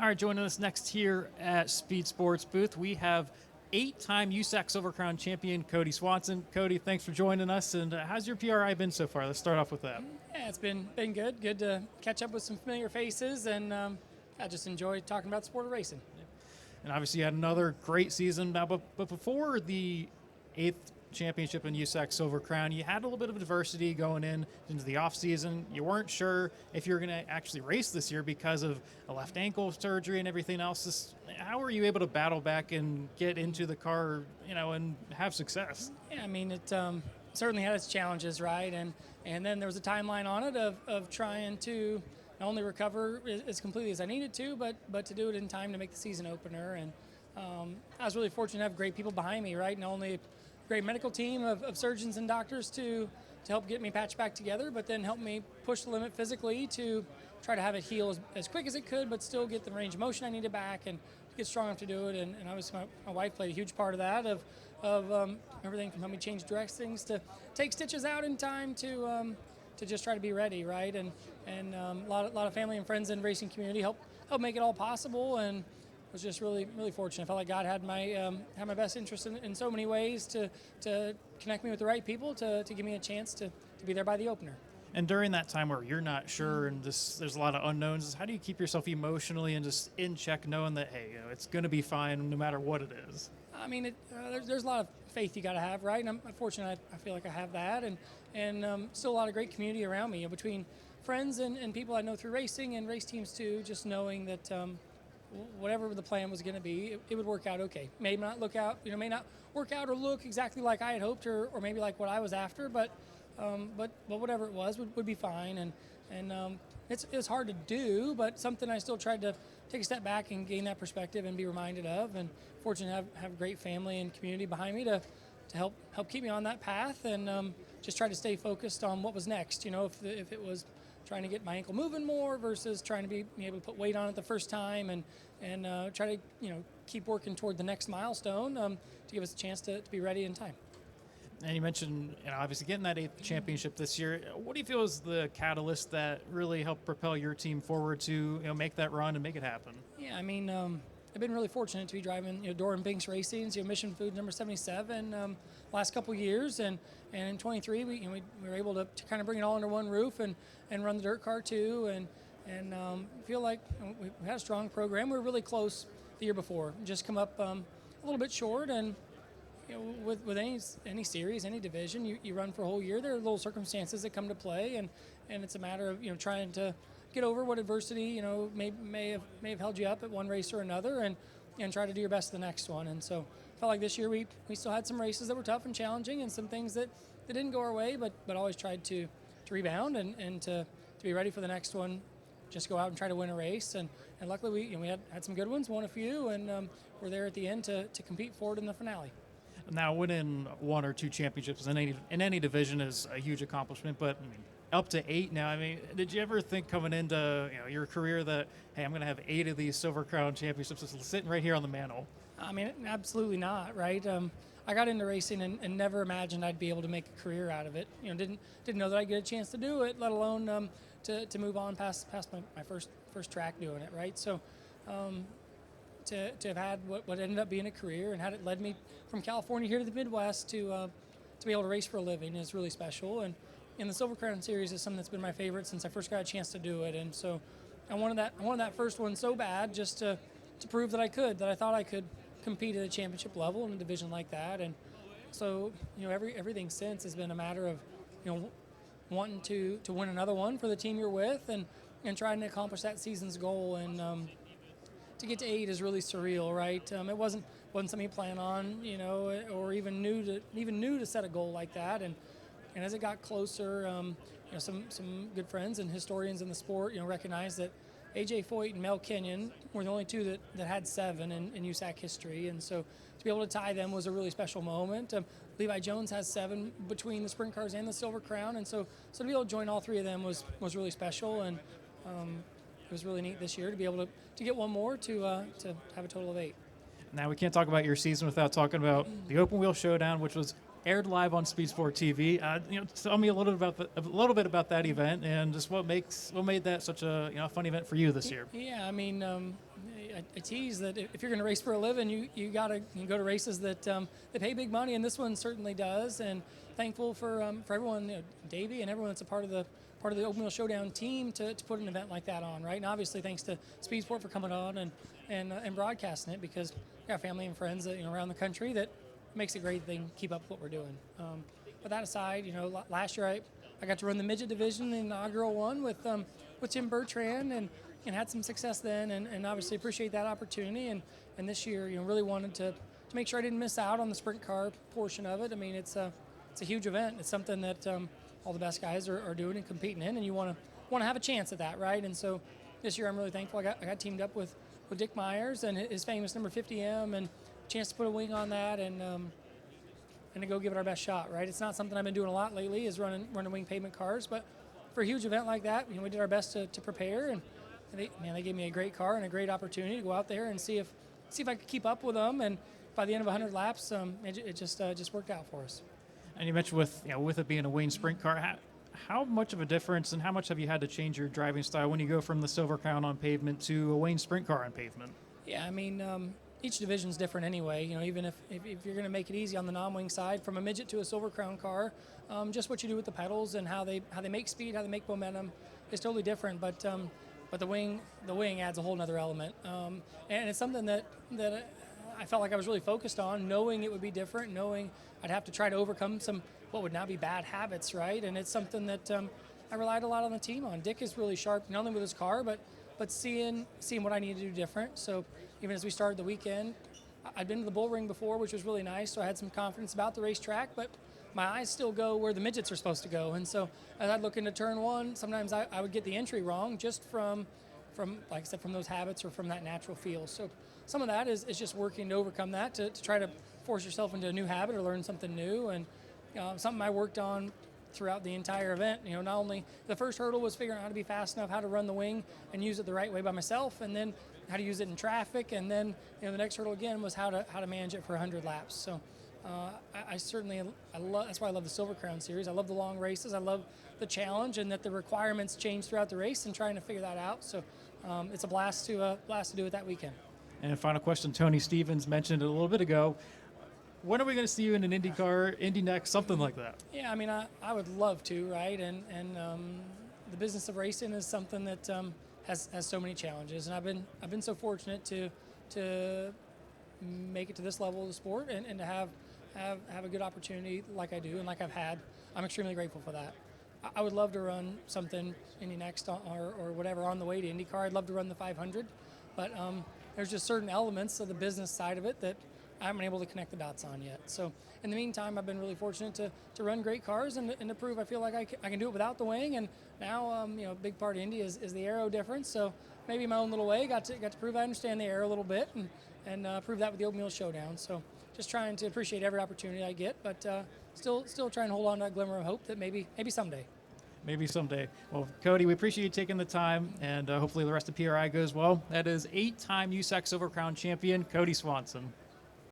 All right, joining us next here at Speed Sports booth, we have 8-time USAC Silver Crown champion Kody Swanson. Kody, thanks for joining us. And how's your PRI been so far? Let's start off with that. Yeah, it's been good. Good to catch up with some familiar faces, and I just enjoy talking about the sport of racing. And obviously, you had another great season. Now, but before the 8th championship in USAC Silver Crown, you had a little bit of adversity going into the off season. You weren't sure if you were going to actually race this year because of a left ankle surgery and everything else. How were you able to battle back and get into the car, and have success? Yeah, I mean it certainly had its challenges, right? And then there was a timeline on it of trying to not only recover as completely as I needed to, but to do it in time to make the season opener. And I was really fortunate to have great people behind me, right? Not only great medical team of surgeons and doctors to help get me patched back together, but then help me push the limit physically to try to have it heal as quick as it could, but still get the range of motion I needed back and get strong enough to do it. And obviously my wife played a huge part of that, of everything from helping me change dressings to take stitches out in time to just try to be ready, right? And a lot of family and friends in the racing community help make it all possible, and was just really fortunate. I felt like God had my best interest in so many ways to connect me with the right people to give me a chance to be there by the opener. And during that time where you're not sure and there's a lot of unknowns, how do you keep yourself emotionally and just in check, knowing that, hey, it's going to be fine no matter what it is? I mean, there's a lot of faith you got to have, right? And I'm fortunate. I feel like I have that, and still a lot of great community around me, between friends and people I know through racing and race teams too. Just knowing that whatever the plan was going to be, it would work out okay. May not work out or look exactly like I had hoped, or maybe like what I was after, but whatever it was would be fine. And it's hard to do, but something I still tried to take a step back and gain that perspective and be reminded of. And fortunate to have great family and community behind me to help keep me on that path, and just try to stay focused on what was next. If it was trying to get my ankle moving more versus trying to be able to put weight on it the first time, and try to keep working toward the next milestone to give us a chance to be ready in time. And you mentioned, obviously getting that 8th championship this year. What do you feel is the catalyst that really helped propel your team forward to make that run and make it happen? Yeah, I mean, I've been really fortunate to be driving Doran Binks Racing's Mission Food number 77 last couple years, and in 23 we were able to kind of bring it all under one roof and run the dirt car too, and feel like we had a strong program. We were really close the year before, just come up a little bit short, and with any series, any division, you run for a whole year. There are little circumstances that come to play, and it's a matter of trying to get over what adversity may have held you up at one race or another, and try to do your best the next one. And so I felt like this year we still had some races that were tough and challenging, and some things that didn't go our way, but always tried to rebound and to be ready for the next one. Just go out and try to win a race, and luckily we had some good ones, won a few, and we're there at the end to compete forward in the finale. Now, winning 1 or 2 championships in any division is a huge accomplishment, but up to 8 now. Did you ever think coming into your career that, hey, I'm going to have 8 of these Silver Crown championships just sitting right here on the mantle? Absolutely not, right? I got into racing and never imagined I'd be able to make a career out of it. Didn't know that I'd get a chance to do it, let alone to move on past my first track doing it, right? So to have had what ended up being a career and had it led me from California here to the Midwest to be able to race for a living is really special. And the Silver Crown Series is something that's been my favorite since I first got a chance to do it. And so I wanted that first one so bad, just to prove that I thought I could compete at a championship level in a division like that. And so everything since has been a matter of wanting to win another one for the team you're with, and trying to accomplish that season's goal. And to get to 8 is really surreal, right? It wasn't something you plan on, or even knew to set a goal like that. And as it got closer, some good friends and historians in the sport, recognized that AJ Foyt and Mel Kenyon were the only two that had 7 in USAC history. And so to be able to tie them was a really special moment. Levi Jones has 7 between the sprint cars and the Silver Crown. And so to be able to join all 3 of them was really special. And it was really neat this year to be able to get one more to have a total of 8. Now, we can't talk about your season without talking about the Open Wheel Showdown, which was aired live on Speed Sport TV. Tell me a little bit about that event and just what made that such a fun event for you this year. Yeah, I tease that if you're going to race for a living, you got to go to races that pay big money, and this one certainly does. And thankful for everyone, Davey and everyone that's a part of the Open Wheel Showdown team to put an event like that on, right? And obviously thanks to Speed Sport for coming on and broadcasting it, because we got family and friends that, around the country that makes it great thing keep up what we're doing. But that aside, last year I got to run the midget division, the inaugural one with Tim Bertrand, and had some success then, and obviously appreciate that opportunity. And this year, really wanted to make sure I didn't miss out on the sprint car portion of it. I mean, it's a huge event. It's something that all the best guys are doing and competing in, and you want to have a chance at that, right? And so this year I'm really thankful. I got teamed up with Dick Myers and his famous number 50M, and a chance to put a wing on that and to go give it our best shot, right? It's not something I've been doing a lot lately, is running wing pavement cars, but for a huge event like that, we did our best to prepare, and they gave me a great car and a great opportunity to go out there and see if I could keep up with them. And by the end of 100 laps, it just worked out for us. And you mentioned with it being a wing sprint car, how much of a difference and how much have you had to change your driving style when you go from the Silver Crown on pavement to a Wayne sprint car on pavement? Yeah, I mean, each division's different anyway. Even if you're going to make it easy on the non-wing side, from a midget to a Silver Crown car, just what you do with the pedals and how they make speed, how they make momentum is totally different. But the wing adds a whole nother element, and it's something that I felt like I was really focused on, knowing it would be different, knowing I'd have to try to overcome some what would now be bad habits, right? And it's something that I relied a lot on the team on. Dick is really sharp, not only with his car, but seeing what I needed to do different. So even as we started the weekend, I'd been to the bull ring before, which was really nice, so I had some confidence about the racetrack, but my eyes still go where the midgets are supposed to go. And so as I'd look into turn one, sometimes I would get the entry wrong just from like I said, from those habits or from that natural feel. So some of that is just working to overcome that, to try to force yourself into a new habit or learn something new. And something I worked on throughout the entire event. Not only the first hurdle was figuring out how to be fast enough, how to run the wing and use it the right way by myself, and then how to use it in traffic, and then the next hurdle again was how to manage it for 100 laps. So I certainly love. That's why I love the Silver Crown series. I love the long races. I love the challenge, and that the requirements change throughout the race, and trying to figure that out. So it's a blast to do it that weekend. And final question: Tony Stevens mentioned it a little bit ago. When are we going to see you in an Indy car, Indy next, something like that? Yeah, I mean, I would love to, right? And the business of racing is something that has so many challenges, and I've been so fortunate to make it to this level of the sport and to have a good opportunity like I do and like I've had. I'm extremely grateful for that. I would love to run something Indy next or whatever on the way to IndyCar. I'd love to run the 500, but there's just certain elements of the business side of it that I haven't been able to connect the dots on yet. So in the meantime, I've been really fortunate to run great cars and to prove I feel like I can do it without the wing. And now, a big part of Indy is the aero difference. So maybe my own little way got to prove I understand the aero a little bit and prove that with the Open Wheel Showdown. So just trying to appreciate every opportunity I get, but still trying to hold on to that glimmer of hope that maybe someday. Maybe someday. Well, Kody, we appreciate you taking the time, and hopefully the rest of PRI goes well. That is 8-time USAC Silver Crown champion, Kody Swanson.